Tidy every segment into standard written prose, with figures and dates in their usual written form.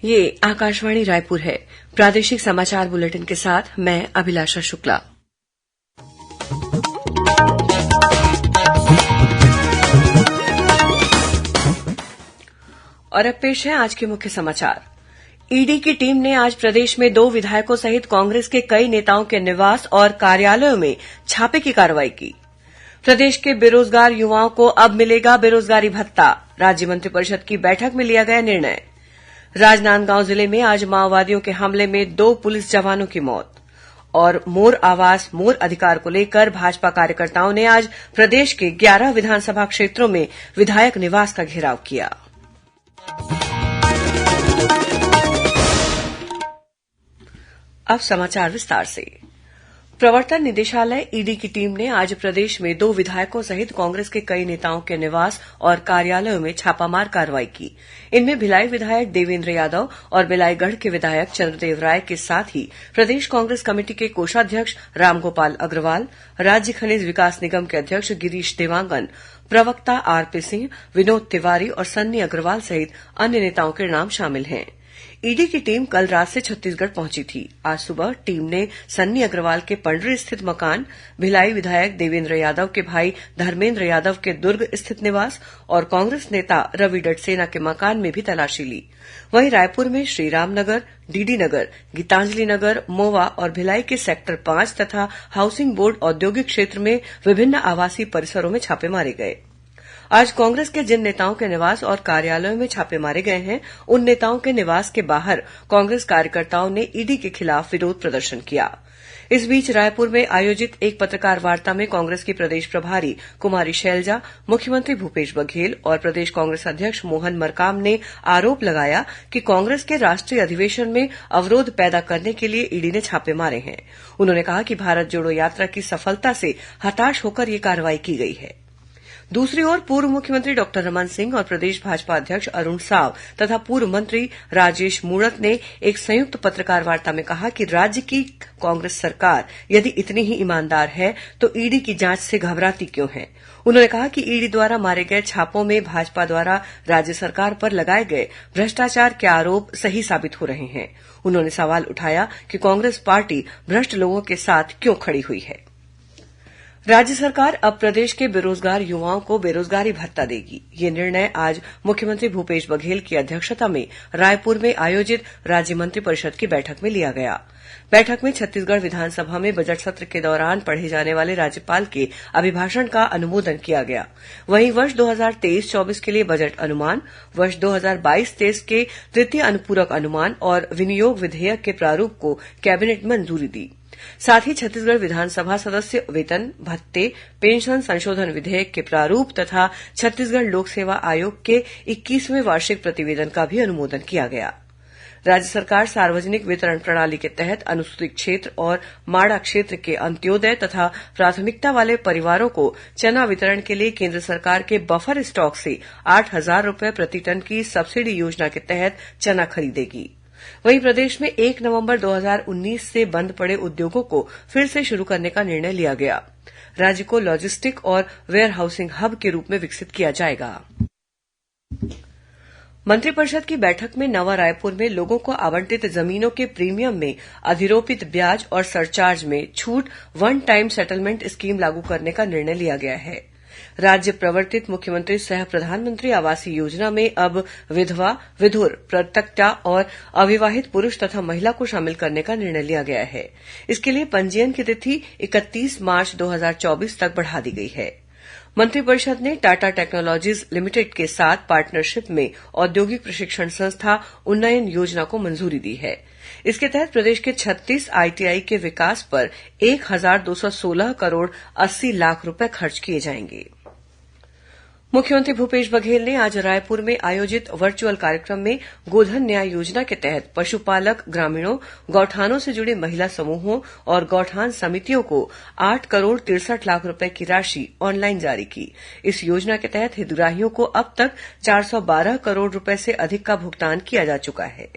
ये आकाशवाणी रायपुर है। प्रादेशिक समाचार बुलेटिन के साथ मैं अभिलाषा शुक्ला। और अब पेश है आज के मुख्य समाचार। ईडी की टीम ने आज प्रदेश में 2 विधायकों सहित कांग्रेस के कई नेताओं के निवास और कार्यालयों में छापे की कार्रवाई की। प्रदेश के बेरोजगार युवाओं को अब मिलेगा बेरोजगारी भत्ता। राज्य मंत्रिपरिषद की बैठक में लिया गया निर्णय। राजनांदगांव जिले में आज माओवादियों के हमले में 2 पुलिस जवानों की मौत। और मोर आवास मोर अधिकार को लेकर भाजपा कार्यकर्ताओं ने आज प्रदेश के 11 विधानसभा क्षेत्रों में विधायक निवास का घेराव किया। अब समाचार विस्तार से। प्रवर्तन निदेशालय ईडी की टीम ने आज प्रदेश में 2 विधायकों सहित कांग्रेस के कई नेताओं के निवास और कार्यालयों में छापामार कार्रवाई की। इनमें भिलाई विधायक देवेन्द्र यादव और बिलाईगढ़ के विधायक चंद्रदेव राय के साथ ही प्रदेश कांग्रेस कमेटी के कोषाध्यक्ष रामगोपाल अग्रवाल, राज्य खनिज विकास निगम के अध्यक्ष गिरीश देवांगन, प्रवक्ता आरपी सिंह, विनोद तिवारी और सन्नी अग्रवाल सहित अन्य नेताओं के नाम शामिल हैं। ईडी की टीम कल रात से छत्तीसगढ़ पहुंची थी। आज सुबह टीम ने सन्नी अग्रवाल के पंडरी स्थित मकान, भिलाई विधायक देवेन्द्र यादव के भाई धर्मेन्द्र यादव के दुर्ग स्थित निवास और कांग्रेस नेता रवि डडसेना के मकान में भी तलाशी ली। वहीं रायपुर में श्रीराम नगर, डीडी नगर, गीतांजलि नगर, मोवा और भिलाई के सेक्टर 5 तथा हाउसिंग बोर्ड औद्योगिक क्षेत्र में विभिन्न आवासीय परिसरों में छापे मारे गए। आज कांग्रेस के जिन नेताओं के निवास और कार्यालयों में छापे मारे गए हैं, उन नेताओं के निवास के बाहर कांग्रेस कार्यकर्ताओं ने ईडी के खिलाफ विरोध प्रदर्शन किया। इस बीच रायपुर में आयोजित एक पत्रकार वार्ता में कांग्रेस की प्रदेश प्रभारी कुमारी शैलजा, मुख्यमंत्री भूपेश बघेल और प्रदेश कांग्रेस अध्यक्ष मोहन मरकाम ने आरोप लगाया कि कांग्रेस के राष्ट्रीय अधिवेशन में अवरोध पैदा करने के लिए ईडी ने छापे मारे हैं। उन्होंने कहा कि भारत जोड़ो यात्रा की सफलता से हताश होकर यह कार्रवाई की गई है। दूसरी ओर पूर्व मुख्यमंत्री डॉक्टर रमन सिंह और प्रदेश भाजपा अध्यक्ष अरुण साव तथा पूर्व मंत्री राजेश मूणत ने एक संयुक्त पत्रकार वार्ता में कहा कि राज्य की कांग्रेस सरकार यदि इतनी ही ईमानदार है तो ईडी की जांच से घबराती क्यों है। उन्होंने कहा कि ईडी द्वारा मारे गए छापों में भाजपा द्वारा राज्य सरकार पर लगाए गए भ्रष्टाचार के आरोप सही साबित हो रहे हैं। उन्होंने सवाल उठाया कि कांग्रेस पार्टी भ्रष्ट लोगों के साथ क्यों खड़ी हुई है। राज्य सरकार अब प्रदेश के बेरोजगार युवाओं को बेरोजगारी भत्ता देगी। ये निर्णय आज मुख्यमंत्री भूपेश बघेल की अध्यक्षता में रायपुर में आयोजित राज्य मंत्रिपरिषद की बैठक में लिया गया। बैठक में छत्तीसगढ़ विधानसभा में बजट सत्र के दौरान पढ़े जाने वाले राज्यपाल के अभिभाषण का अनुमोदन किया गया। वहीं वर्ष 2023-24 के लिए बजट अनुमान, वर्ष 2022-23 के तृतीय अनुपूरक अनुमान और विनियोग विधेयक के प्रारूप को कैबिनेट मंजूरी दी। साथ ही छत्तीसगढ़ विधानसभा सदस्य वेतन, भत्ते, पेंशन संशोधन विधेयक के प्रारूप तथा छत्तीसगढ़ लोक सेवा आयोग के 21वें वार्षिक प्रतिवेदन का भी अनुमोदन किया गया। राज्य सरकार सार्वजनिक वितरण प्रणाली के तहत अनुसूचित क्षेत्र और माड़ा क्षेत्र के अंत्योदय तथा प्राथमिकता वाले परिवारों को चना वितरण के लिए केंद्र सरकार के बफर स्टॉक से 8,000 रूपये प्रति टन की सब्सिडी योजना के तहत चना खरीदेगी। वहीं प्रदेश में 1 नवंबर 2019 से बंद पड़े उद्योगों को फिर से शुरू करने का निर्णय लिया गया। राज्य को लॉजिस्टिक और वेयर हाउसिंग हब के रूप में विकसित किया जाएगा। मंत्रिपरिषद की बैठक में नवा रायपुर में लोगों को आवंटित जमीनों के प्रीमियम में अधिरोपित ब्याज और सरचार्ज में छूट वन टाइम सेटलमेंट स्कीम लागू करने का निर्णय लिया गया है। राज्य प्रवर्तित मुख्यमंत्री सह प्रधानमंत्री आवासीय योजना में अब विधवा, विधुर, परित्यक्ता और अविवाहित पुरुष तथा महिला को शामिल करने का निर्णय लिया गया है। इसके लिए पंजीयन की तिथि 31 मार्च 2024 तक बढ़ा दी गई है। मंत्रिपरिषद ने टाटा टेक्नोलॉजीज लिमिटेड के साथ पार्टनरशिप में औद्योगिक प्रशिक्षण संस्था उन्नयन योजना को मंजूरी दी है। इसके तहत प्रदेश के 36 आईटीआई के विकास पर 1,216 करोड़ 80 लाख रुपए खर्च किए जाएंगे। मुख्यमंत्री भूपेश बघेल ने आज रायपुर में आयोजित वर्चुअल कार्यक्रम में गोधन न्याय योजना के तहत पशुपालक ग्रामीणों, गौठानों से जुड़े महिला समूहों और गौठान समितियों को 8 करोड़ 63 लाख रुपए की राशि ऑनलाइन जारी की। इस योजना के तहत हितग्राहियों को अब तक 412 करोड़ रुपए से अधिक का भुगतान किया जा चुका है।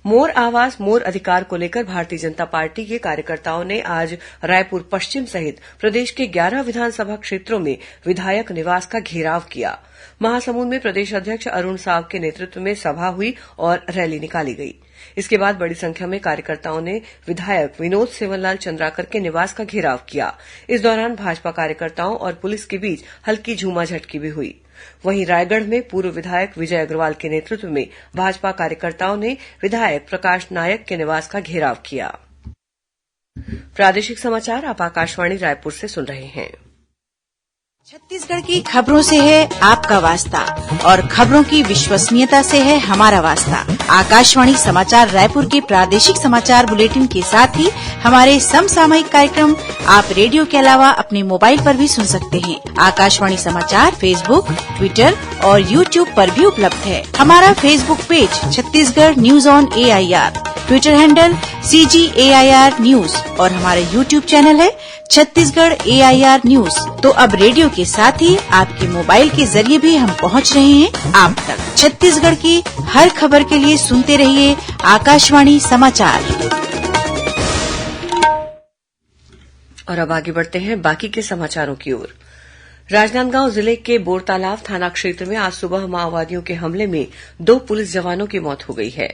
मोर आवाज मोर अधिकार को लेकर भारतीय जनता पार्टी के कार्यकर्ताओं ने आज रायपुर पश्चिम सहित प्रदेश के 11 विधानसभा क्षेत्रों में विधायक निवास का घेराव किया। महासमुंद में प्रदेश अध्यक्ष अरुण साव के नेतृत्व में सभा हुई और रैली निकाली गई। इसके बाद बड़ी संख्या में कार्यकर्ताओं ने विधायक विनोद सेवनलाल चंद्राकर के निवास का घेराव किया। इस दौरान भाजपा कार्यकर्ताओं और पुलिस के बीच हल्की झूमाझटकी भी हुई। वहीं रायगढ़ में पूर्व विधायक विजय अग्रवाल के नेतृत्व में भाजपा कार्यकर्ताओं ने विधायक प्रकाश नायक के निवास का घेराव किया। प्रादेशिक समाचार आप आकाशवाणी रायपुर से सुन रहे हैं। छत्तीसगढ़ की खबरों से है आपका वास्ता और खबरों की विश्वसनीयता से है हमारा वास्ता। आकाशवाणी समाचार रायपुर के प्रादेशिक समाचार बुलेटिन के साथ ही हमारे समसामयिक कार्यक्रम आप रेडियो के अलावा अपने मोबाइल पर भी सुन सकते हैं। आकाशवाणी समाचार फेसबुक, ट्विटर और यूट्यूब पर भी उपलब्ध है। हमारा Facebook page Chhattisgarh news on AIR, Twitter handle CGAIR news और हमारा यूट्यूब चैनल है छत्तीसगढ़ AIR न्यूज। तो अब रेडियो के साथ ही आपके मोबाइल के जरिए भी हम पहुंच रहे हैं आप तक। छत्तीसगढ़ की हर खबर के लिए सुनते रहिए आकाशवाणी समाचार। और अब आगे बढ़ते हैं बाकी के समाचारों की ओर। राजनांदगांव जिले के बोरतालाब थाना क्षेत्र में आज सुबह माओवादियों के हमले में 2 पुलिस जवानों की मौत हो गई है।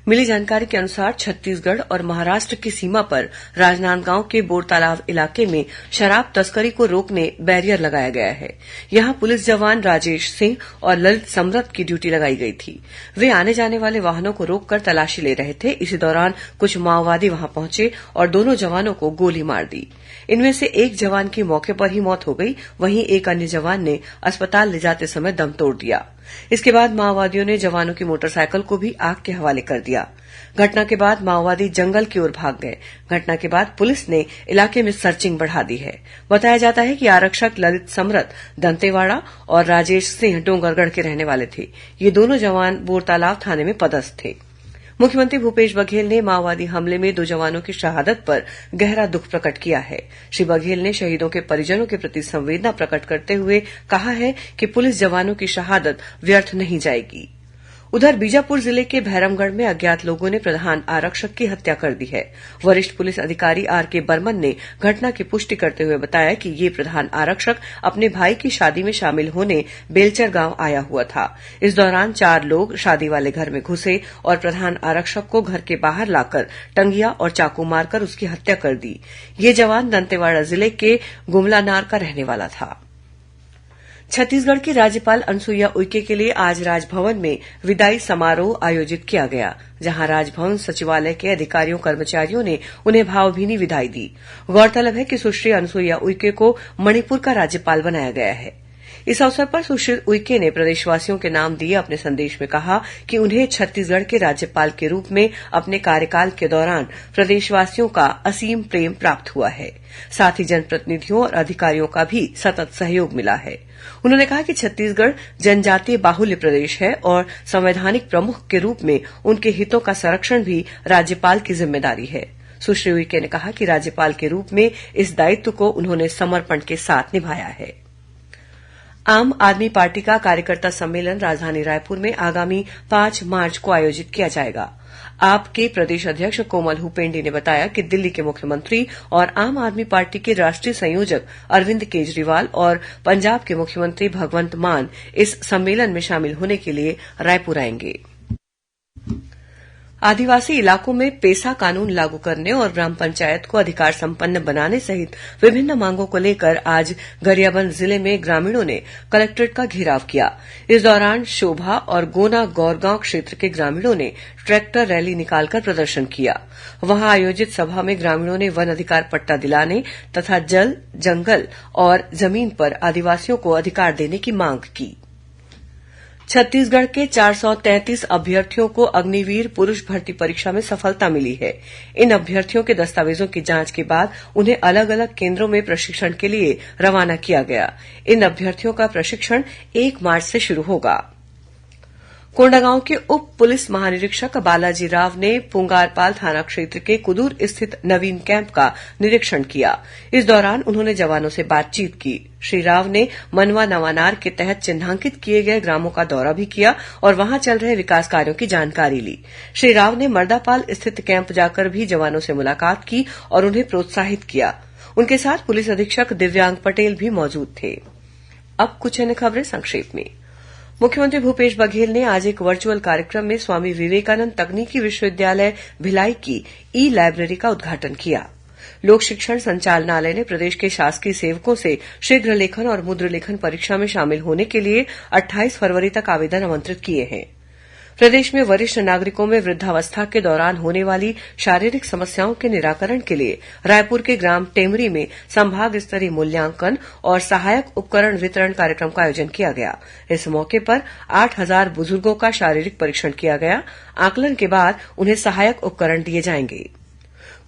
मिली जानकारी के अनुसार छत्तीसगढ़ और महाराष्ट्र की सीमा पर राजनांदगांव के बोरतालाब इलाके में शराब तस्करी को रोकने बैरियर लगाया गया है। यहां पुलिस जवान राजेश सिंह और ललित समरत की ड्यूटी लगाई गई थी। वे आने जाने वाले वाहनों को रोककर तलाशी ले रहे थे। इसी दौरान कुछ माओवादी वहां पहुंचे और दोनों जवानों को गोली मार दी। इनमें से एक जवान की मौके पर ही मौत हो गई, वहीं एक अन्य जवान ने अस्पताल ले जाते समय दम तोड़ दिया। इसके बाद माओवादियों ने जवानों की मोटरसाइकिल को भी आग के हवाले कर दिया। घटना के बाद माओवादी जंगल की ओर भाग गए। घटना के बाद पुलिस ने इलाके में सर्चिंग बढ़ा दी है। बताया जाता है कि आरक्षक ललित समरत दंतेवाड़ा और राजेश सिंह डोंगरगढ़ के रहने वाले थे। ये दोनों जवान बोरतालाब थाने में पदस्थ थे। मुख्यमंत्री भूपेश बघेल ने माओवादी हमले में 2 जवानों की शहादत पर गहरा दुख प्रकट किया है। श्री बघेल ने शहीदों के परिजनों के प्रति संवेदना प्रकट करते हुए कहा है कि पुलिस जवानों की शहादत व्यर्थ नहीं जाएगी। उधर बीजापुर जिले के भैरमगढ़ में अज्ञात लोगों ने प्रधान आरक्षक की हत्या कर दी है। वरिष्ठ पुलिस अधिकारी RK बर्मन ने घटना की पुष्टि करते हुए बताया कि ये प्रधान आरक्षक अपने भाई की शादी में शामिल होने बेलचर गांव आया हुआ था। इस दौरान 4 लोग शादी वाले घर में घुसे और प्रधान आरक्षक को घर के बाहर लाकर टंगिया और चाकू मारकर उसकी हत्या कर दी। ये जवान दंतेवाड़ा जिले के गुमलानार का रहने वाला था। छत्तीसगढ़ की राज्यपाल अनुसुईया उइके के लिए आज राजभवन में विदाई समारोह आयोजित किया गया, जहां राजभवन सचिवालय के अधिकारियों कर्मचारियों ने उन्हें भावभीनी विदाई दी। गौरतलब है कि सुश्री अनुसुईया उइके को मणिपुर का राज्यपाल बनाया गया है। इस अवसर पर सुश्री उइके ने प्रदेशवासियों के नाम दिए अपने संदेश में कहा कि उन्हें छत्तीसगढ़ के राज्यपाल के रूप में अपने कार्यकाल के दौरान प्रदेशवासियों का असीम प्रेम प्राप्त हुआ है। साथ ही जनप्रतिनिधियों और अधिकारियों का भी सतत सहयोग मिला है। उन्होंने कहा कि छत्तीसगढ़ जनजातीय बाहुल्य प्रदेश है और संवैधानिक प्रमुख के रूप में उनके हितों का संरक्षण भी राज्यपाल की जिम्मेदारी है। सुश्री उइके ने कहा कि राज्यपाल के रूप में इस दायित्व को उन्होंने समर्पण के साथ निभाया है। आम आदमी पार्टी का कार्यकर्ता सम्मेलन राजधानी रायपुर में आगामी 5 मार्च को आयोजित किया जाएगा। आप के प्रदेश अध्यक्ष कोमल हुपेंडी ने बताया कि दिल्ली के मुख्यमंत्री और आम आदमी पार्टी के राष्ट्रीय संयोजक अरविंद केजरीवाल और पंजाब के मुख्यमंत्री भगवंत मान इस सम्मेलन में शामिल होने के लिए रायपुर आएंगे। आदिवासी इलाकों में पेसा कानून लागू करने और ग्राम पंचायत को अधिकार संपन्न बनाने सहित विभिन्न मांगों को लेकर आज गरियाबंद जिले में ग्रामीणों ने कलेक्ट्रेट का घेराव किया। इस दौरान शोभा और गोना गौरगांव क्षेत्र के ग्रामीणों ने ट्रैक्टर रैली निकालकर प्रदर्शन किया। वहां आयोजित सभा में ग्रामीणों ने वन अधिकार पट्टा दिलाने तथा जल, जंगल और जमीन पर आदिवासियों को अधिकार देने की मांग की। छत्तीसगढ़ के 433 अभ्यर्थियों को अग्निवीर पुरुष भर्ती परीक्षा में सफलता मिली है। इन अभ्यर्थियों के दस्तावेजों की जांच के बाद उन्हें अलग अलग केन्द्रों में प्रशिक्षण के लिए रवाना किया गया। इन अभ्यर्थियों का प्रशिक्षण 1 मार्च से शुरू होगा। कोंडागांव के उप पुलिस महानिरीक्षक बालाजी राव ने पुंगारपाल थाना क्षेत्र के कुदूर स्थित नवीन कैंप का निरीक्षण किया। इस दौरान उन्होंने जवानों से बातचीत की। श्री राव ने मनवा नवानार के तहत चिन्हांकित किए गए ग्रामों का दौरा भी किया और वहां चल रहे विकास कार्यों की जानकारी ली। श्री राव ने मर्दापाल स्थित कैंप जाकर भी जवानों से मुलाकात की और उन्हें प्रोत्साहित किया। उनके साथ पुलिस अधीक्षक दिव्यांग पटेल भी मौजूद थे। अब कुछ अन्य खबरें संक्षेप में। मुख्यमंत्री भूपेश बघेल ने आज एक वर्चुअल कार्यक्रम में स्वामी विवेकानंद तकनीकी विश्वविद्यालय भिलाई की ई लाइब्रेरी का उद्घाटन किया। लोक शिक्षण संचालनालय ने प्रदेश के शासकीय सेवकों से शीघ्र लेखन और मुद्र लेखन परीक्षा में शामिल होने के लिए 28 फरवरी तक आवेदन आमंत्रित किए हैं। प्रदेश में वरिष्ठ नागरिकों में वृद्धावस्था के दौरान होने वाली शारीरिक समस्याओं के निराकरण के लिए रायपुर के ग्राम टेमरी में संभाग स्तरीय मूल्यांकन और सहायक उपकरण वितरण कार्यक्रम का आयोजन किया गया। इस मौके पर 8,000 बुजुर्गों का शारीरिक परीक्षण किया गया। आकलन के बाद उन्हें सहायक उपकरण दिए जाएंगे।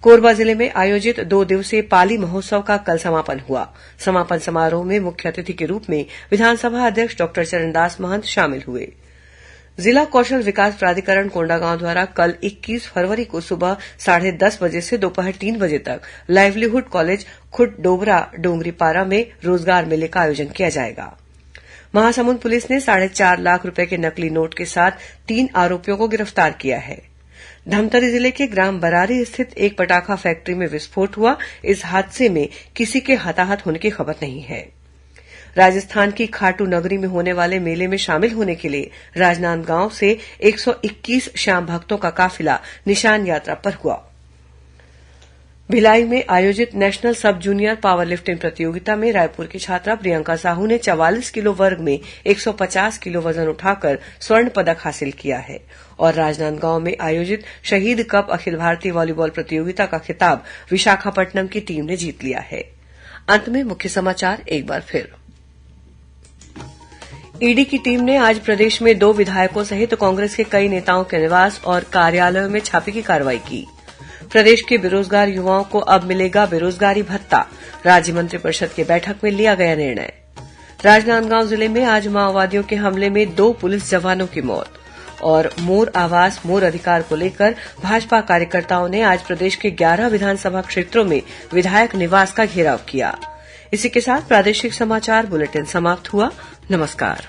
कोरबा जिले में आयोजित 2 दिवसीय पाली महोत्सव का कल समापन हुआ। समापन समारोह में मुख्य अतिथि के रूप में विधानसभा अध्यक्ष डॉ चरणदास महंत शामिल हुए। जिला कौशल विकास प्राधिकरण कोंडागांव द्वारा कल 21 फरवरी को सुबह 10:30 बजे से दोपहर 3 बजे तक लाइवलीहुड कॉलेज खुड डोबरा डोंगरीपारा में रोजगार मेले का आयोजन किया जाएगा। महासमुंद पुलिस ने 4.5 लाख रूपये के नकली नोट के साथ 3 आरोपियों को गिरफ्तार किया है। धमतरी जिले के ग्राम बरारी स्थित एक पटाखा फैक्ट्री में विस्फोट हुआ। इस हादसे में किसी के हताहत होने की खबर नहीं है। राजस्थान की खाटू नगरी में होने वाले मेले में शामिल होने के लिए राजनांदगांव से 121 श्याम भक्तों का काफिला निशान यात्रा पर हुआ। भिलाई में आयोजित नेशनल सब जूनियर पावर लिफ्टिंग प्रतियोगिता में रायपुर की छात्रा प्रियंका साहू ने 44 किलो वर्ग में 150 किलो वजन उठाकर स्वर्ण पदक हासिल किया है और राजनांदगांव में आयोजित शहीद कप अखिल भारतीय वॉलीबॉल प्रतियोगिता का खिताब विशाखापट्टनम की टीम ने जीत लिया है। अंत में मुख्य समाचार एक बार फिर। ईडी की टीम ने आज प्रदेश में 2 विधायकों सहित कांग्रेस के कई नेताओं के निवास और कार्यालयों में छापे की कार्रवाई की। प्रदेश के बेरोजगार युवाओं को अब मिलेगा बेरोजगारी भत्ता। राज्य मंत्रिपरिषद की बैठक में लिया गया निर्णय। राजनांदगांव जिले में आज माओवादियों के हमले में 2 पुलिस जवानों की मौत। और मोर आवास मोर अधिकार को लेकर भाजपा कार्यकर्ताओं ने आज प्रदेश के 11 विधानसभा क्षेत्रों में विधायक निवास का घेराव किया। इसी के साथ प्रादेशिक समाचार बुलेटिन समाप्त हुआ। नमस्कार।